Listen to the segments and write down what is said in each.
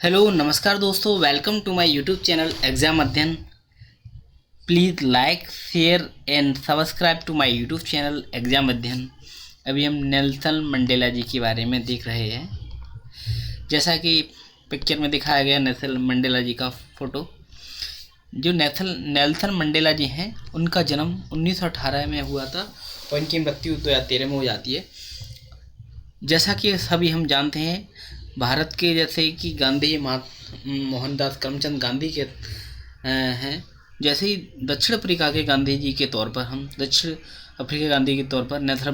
Hello नमस्कार दोस्तों, welcome to my YouTube channel exam अध्ययन। Please like share and subscribe to my YouTube channel exam अध्ययन। अभी हम नेल्सन मंडेला जी के बारे में देख रहे हैं। जैसा कि पिक्चर में दिखाया गया नेल्सन मंडेला जी का फ़ोटो। जो नेल्सन मंडेला जी हैं, उनका जन्म 1918 में हुआ था और इनकी मृत्यु 2013 में हो जाती है। जैसा कि सभी हम जानते हैं, भारत के जैसे कि गांधी मोहनदास करमचंद गांधी के हैं, जैसे ही दक्षिण अफ्रीका के गांधी जी के तौर पर हम दक्षिण अफ्रीका गांधी के तौर पर नेल्सन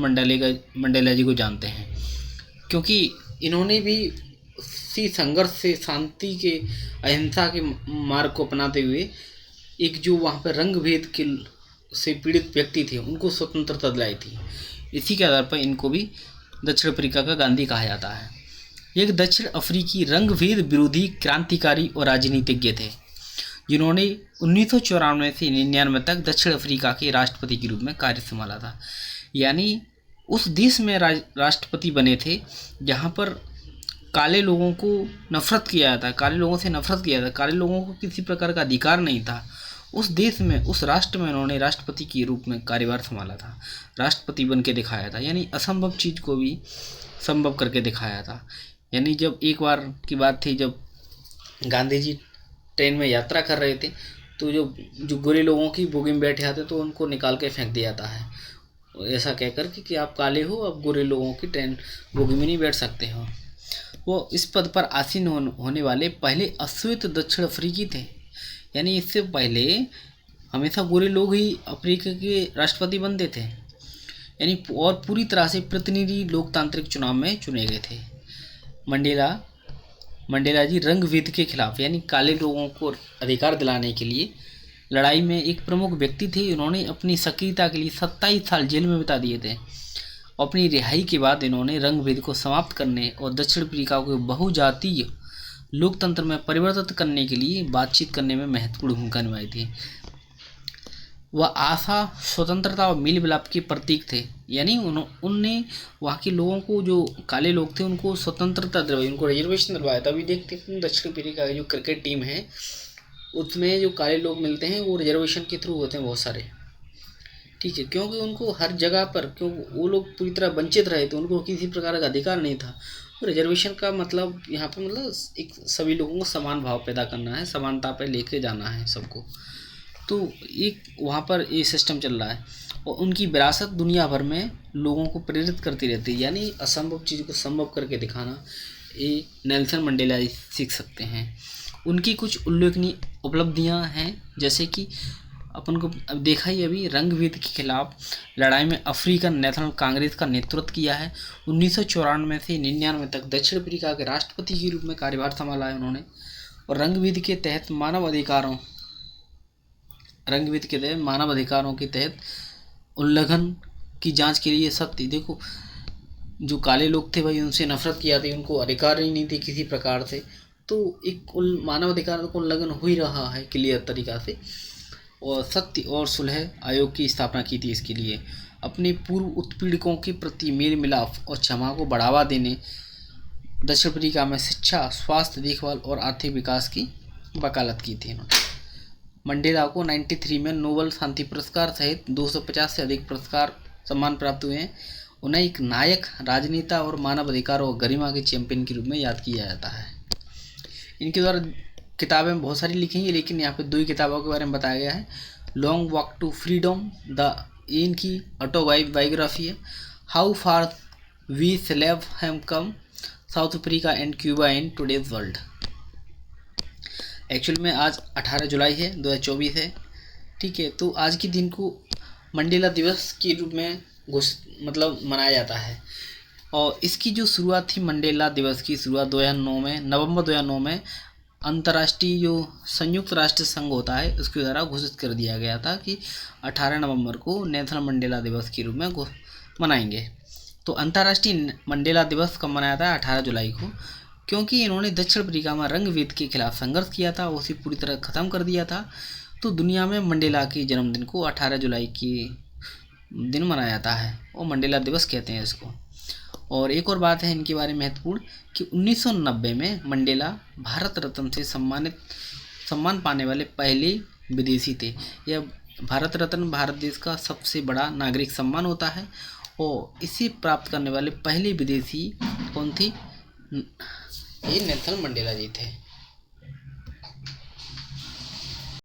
मंडेला जी को जानते हैं, क्योंकि इन्होंने भी उसी संघर्ष से शांति के अहिंसा के मार्ग को अपनाते हुए एक जो वहाँ पर रंग भेद के से पीड़ित व्यक्ति थे उनको स्वतंत्रता दिलाई थी। इसी के आधार पर इनको भी दक्षिण अफ्रीका का गांधी कहा जाता है। एक दक्षिण अफ्रीकी रंगभेद विरोधी क्रांतिकारी और राजनीतिज्ञ थे, जिन्होंने 1994 से 1999 तक दक्षिण अफ्रीका के राष्ट्रपति के रूप में कार्य संभाला था। यानी उस देश में राष्ट्रपति बने थे जहां पर काले लोगों को नफरत किया जाता, काले लोगों से नफरत किया जाता, काले लोगों को किसी प्रकार का अधिकार नहीं था। उस देश में, उस राष्ट्र में उन्होंने राष्ट्रपति के रूप में कार्यभार संभाला था, राष्ट्रपति बन के दिखाया था। यानी असंभव चीज़ को भी संभव करके दिखाया था। यानी जब एक बार की बात थी, जब गांधी जी ट्रेन में यात्रा कर रहे थे तो जो गोरे लोगों की बोगी में बैठे आते तो उनको निकाल के फेंक दिया जाता है, ऐसा कहकर कि आप काले हो, आप गोरे लोगों की ट्रेन बोगी में नहीं बैठ सकते हो। वो इस पद पर आसीन होने वाले पहले अश्वेत दक्षिण अफ्रीकी थे। यानी इससे पहले हमेशा गोरे लोग ही अफ्रीका के राष्ट्रपति बनते थे, यानी और पूरी तरह से प्रतिनिधि लोकतांत्रिक चुनाव में चुने गए थे। मंडेला जी रंगभेद के खिलाफ, यानी काले लोगों को अधिकार दिलाने के लिए लड़ाई में एक प्रमुख व्यक्ति थे। उन्होंने अपनी सक्रियता के लिए 27 साल जेल में बिता दिए थे। अपनी रिहाई के बाद इन्होंने रंगभेद को समाप्त करने और दक्षिण अफ्रीका को बहुजातीय लोकतंत्र में परिवर्तित करने के लिए बातचीत करने में महत्वपूर्ण भूमिका निभाई थी। वह आशा, स्वतंत्रता और मेल मिलाप के प्रतीक थे। यानी उनने वहाँ के लोगों को, जो काले लोग थे, उनको स्वतंत्रता दिलवाई, उनको रिजर्वेशन दिलवाया था। अभी देखते हैं दक्षिण अफ्रीका की जो क्रिकेट टीम है उसमें जो काले लोग मिलते हैं वो रिजर्वेशन के थ्रू होते हैं बहुत सारे, ठीक है, क्योंकि उनको हर जगह पर, क्यों वो लोग पूरी तरह वंचित रहे थे, उनको किसी प्रकार का अधिकार नहीं था। रिजर्वेशन का मतलब यहाँ पे मतलब एक सभी लोगों को समान भाव पैदा करना है, समानता पे लेके जाना है सबको। तो एक वहाँ पर ये सिस्टम चल रहा है और उनकी विरासत दुनिया भर में लोगों को प्रेरित करती रहती है। यानी असंभव चीज़ को संभव करके दिखाना, ये नेल्सन मंडेला सीख सकते हैं। उनकी कुछ उल्लेखनीय उपलब्धियाँ हैं, जैसे कि अपन को अब देखा ही अभी, रंगभेद के खिलाफ लड़ाई में अफ्रीकन नेशनल कांग्रेस का नेतृत्व किया है। 1994 से 1999 तक दक्षिण अफ्रीका के राष्ट्रपति के रूप में कार्यभार संभाला है उन्होंने। और रंगभेद के तहत मानव अधिकारों के तहत उल्लंघन की जांच के लिए सख्त, देखो जो काले लोग थे भाई, उनसे नफरत किया थी, उनको अधिकार ही नहीं थे किसी प्रकार से। तो एक मानव अधिकार को उल्लंघन हो ही रहा है क्लियर तरीका से। और सत्य और सुलह आयोग की स्थापना की थी इसके लिए। अपने पूर्व उत्पीड़कों के प्रति मेल मिलाप और क्षमा को बढ़ावा देने दक्षिण अफ्रीका में शिक्षा, स्वास्थ्य देखभाल और आर्थिक विकास की वकालत की थी इन्होंने। मंडेला को 93 में नोबेल शांति पुरस्कार सहित 250 से अधिक पुरस्कार सम्मान प्राप्त हुए हैं। उन्हें एक नायक, राजनेता और मानव अधिकार और गरिमा के चैंपियन के रूप में याद किया जाता है। इनके द्वारा किताबें बहुत सारी लिखी हैं, लेकिन यहाँ पे 2 ही किताबों के बारे में बताया गया है। लॉन्ग वॉक टू फ्रीडम, इनकी ऑटोबायोग्राफी है। How far we slave have come, South Africa and Cuba in today's world. Actual में आज 18 जुलाई है, 2024 है, ठीक है। तो आज के दिन को मंडेला दिवस के रूप में मनाया जाता है। और इसकी जो शुरुआत थी, मंडेला दिवस की शुरुआत 2009 में, नवंबर 2009 में अंतर्राष्ट्रीय जो संयुक्त राष्ट्र संघ होता है उसके द्वारा घोषित कर दिया गया था कि 18 नवंबर को नेल्सन मंडेला दिवस के रूप में मनाएंगे। तो अंतर्राष्ट्रीय मंडेला दिवस कब मनाया था? 18 जुलाई को, क्योंकि इन्होंने दक्षिण अफ्रीका में रंगभेद के खिलाफ संघर्ष किया था, उसे पूरी तरह ख़त्म कर दिया था। तो दुनिया में मंडेला के जन्मदिन को 18 जुलाई के दिन मनाया जाता है और मंडेला दिवस कहते हैं इसको। और एक और बात है इनके बारे में महत्वपूर्ण कि 1990 में मंडेला भारत रत्न से सम्मान पाने वाले पहले विदेशी थे। यह भारत रत्न भारत देश का सबसे बड़ा नागरिक सम्मान होता है और इसे प्राप्त करने वाले पहले विदेशी कौन थे? ये नेल्सन मंडेला जी थे।